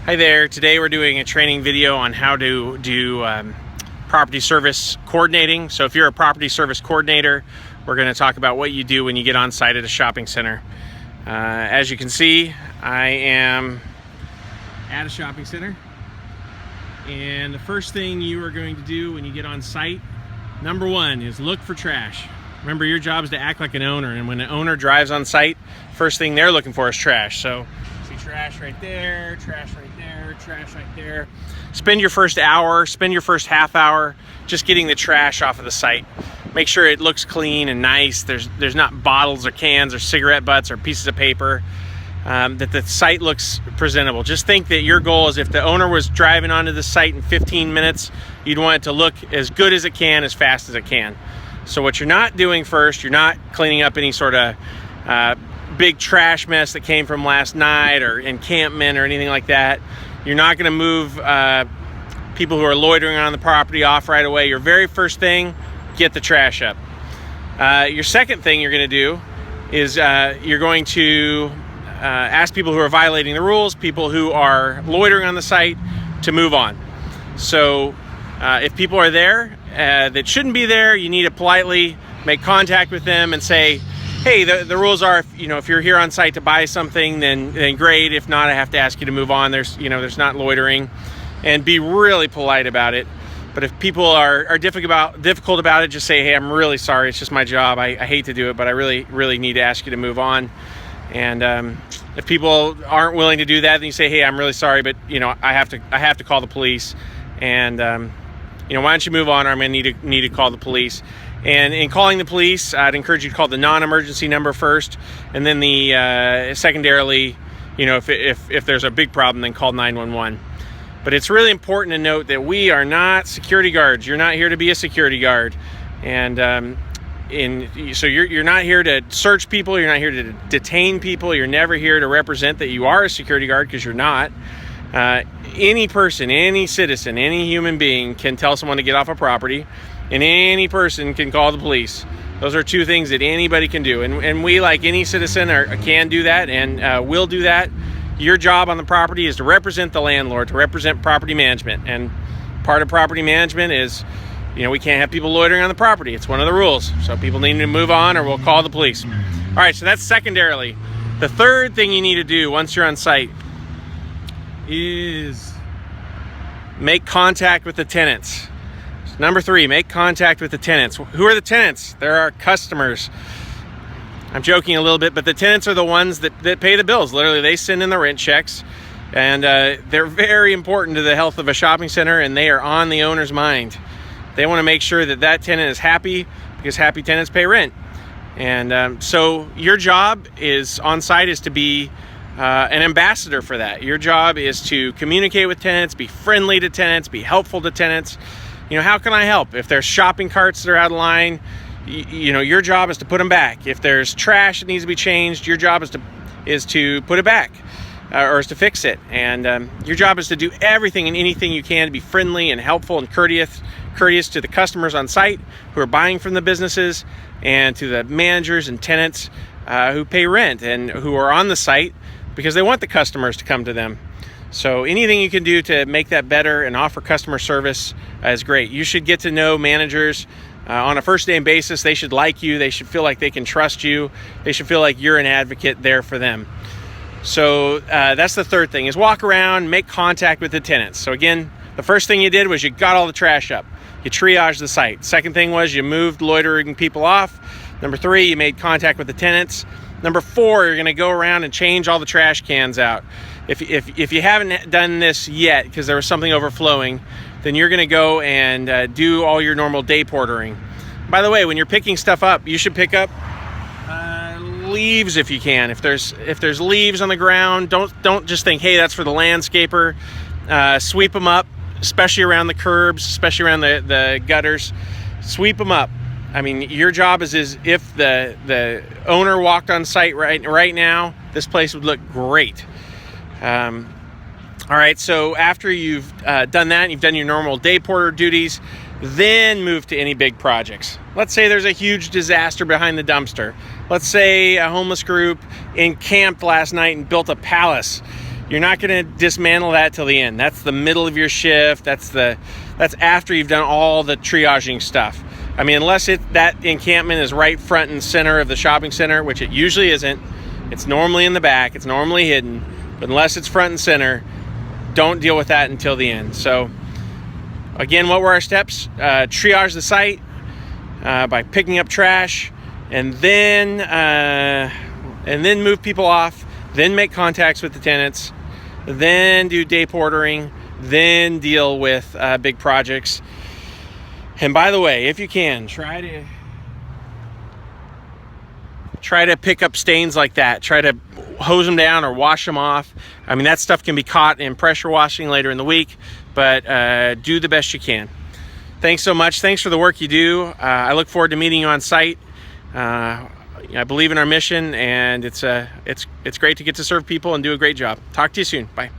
Hi there. Today we're doing a training video on how to do property service coordinating. So if you're a property service coordinator, we're going to talk about what you do when you get on site at a shopping center. As you can see, I am at a shopping center, and the first thing you are going to do when you get on site, number one, is look for trash. Remember, your job is to act like an owner, and when an owner drives on site, first thing they're looking for is trash. So see trash right there, trash right there, trash right there. Spend your first hour, spend your first half hour just getting the trash off of the site. Make sure it looks clean and nice. There's not bottles or cans or cigarette butts or pieces of paper. That the site looks presentable. Just think that your goal is, if the owner was driving onto the site in 15 minutes, you'd want it to look as good as it can, as fast as it can. So what you're not doing first, you're not cleaning up any sort of big trash mess that came from last night or encampment or anything like that. You're not going to move people who are loitering on the property off right away. Your very first thing, get the trash up. Your second thing you're going to do is you're going to ask people who are violating the rules, people who are loitering on the site, to move on. So if people are there that shouldn't be there, you need to politely make contact with them and say, hey, the rules are, if you're here on site to buy something, then great. If not, I have to ask you to move on. There's not loitering, and be really polite about it. But if people are difficult about it, just say, hey, I'm really sorry. It's just my job. I hate to do it, but I really need to ask you to move on. And if people aren't willing to do that, then you say, hey, I'm really sorry, but I have to call the police. And why don't you move on, or I'm going to need to call the police. And in calling the police, I'd encourage you to call the non-emergency number first, and then the secondarily, if there's a big problem, then call 911. But it's really important to note that we are not security guards. You're not here to be a security guard, and so you're not here to search people. You're not here to detain people. You're never here to represent that you are a security guard, because you're not. Any person, any citizen, any human being can tell someone to get off a property, and any person can call the police. Those are two things that anybody can do, and we, like any citizen, can do that and will do that. Your job on the property is to represent the landlord, to represent property management, and part of property management is, we can't have people loitering on the property. It's one of the rules. So people need to move on, or we'll call the police. All right, so that's secondarily. The third thing you need to do once you're on site is make contact with the tenants. Number 3, make contact with the tenants. Who are the tenants? They're our customers. I'm joking a little bit, but the tenants are the ones that pay the bills. Literally, they send in the rent checks, and they're very important to the health of a shopping center, and they are on the owner's mind. They want to make sure that tenant is happy, because happy tenants pay rent. And so your job on site is to be an ambassador for that. Your job is to communicate with tenants, be friendly to tenants, be helpful to tenants. How can I help? If there's shopping carts that are out of line, your job is to put them back. If there's trash that needs to be changed, your job is to put it back, or is to fix it. And your job is to do everything and anything you can to be friendly and helpful and courteous to the customers on site who are buying from the businesses, and to the managers and tenants who pay rent and who are on the site because they want the customers to come to them. So anything you can do to make that better and offer customer service is great. You should get to know managers on a first name basis. They should like you. They should feel like they can trust you. They should feel like you're an advocate there for them. So that's the third thing, is walk around, make contact with the tenants. So again, the first thing you did was you got all the trash up. You triaged the site. Second thing was you moved loitering people off. Number 3, you made contact with the tenants. Number 4, you're going to go around and change all the trash cans out. If you haven't done this yet because there was something overflowing, then you're going to go and do all your normal day portering. By the way, when you're picking stuff up, you should pick up leaves if you can. If there's leaves on the ground, don't just think, hey, that's for the landscaper. Sweep them up, especially around the curbs, especially around the gutters. Sweep them up. I mean, your job is if the owner walked on site right now, this place would look great. All right, so after you've done that, you've done your normal day porter duties, then move to any big projects. Let's say there's a huge disaster behind the dumpster. Let's say a homeless group encamped last night and built a palace. you're not going to dismantle that till the end. That's the middle of your shift. That's after you've done all the triaging stuff. I mean, unless that encampment is right front and center of the shopping center, which it usually isn't. It's normally in the back. It's normally hidden. But unless it's front and center, don't deal with that until the end. So again, what were our steps? Triage the site by picking up trash, and then move people off, then make contacts with the tenants, then do day portering, then deal with big projects. And by the way, if you can, try to pick up stains like that. Try to hose them down or wash them off. I mean, that stuff can be caught in pressure washing later in the week, but do the best you can. Thanks so much. Thanks for the work you do. I look forward to meeting you on site. I believe in our mission, and it's great to get to serve people and do a great job. Talk to you soon. Bye.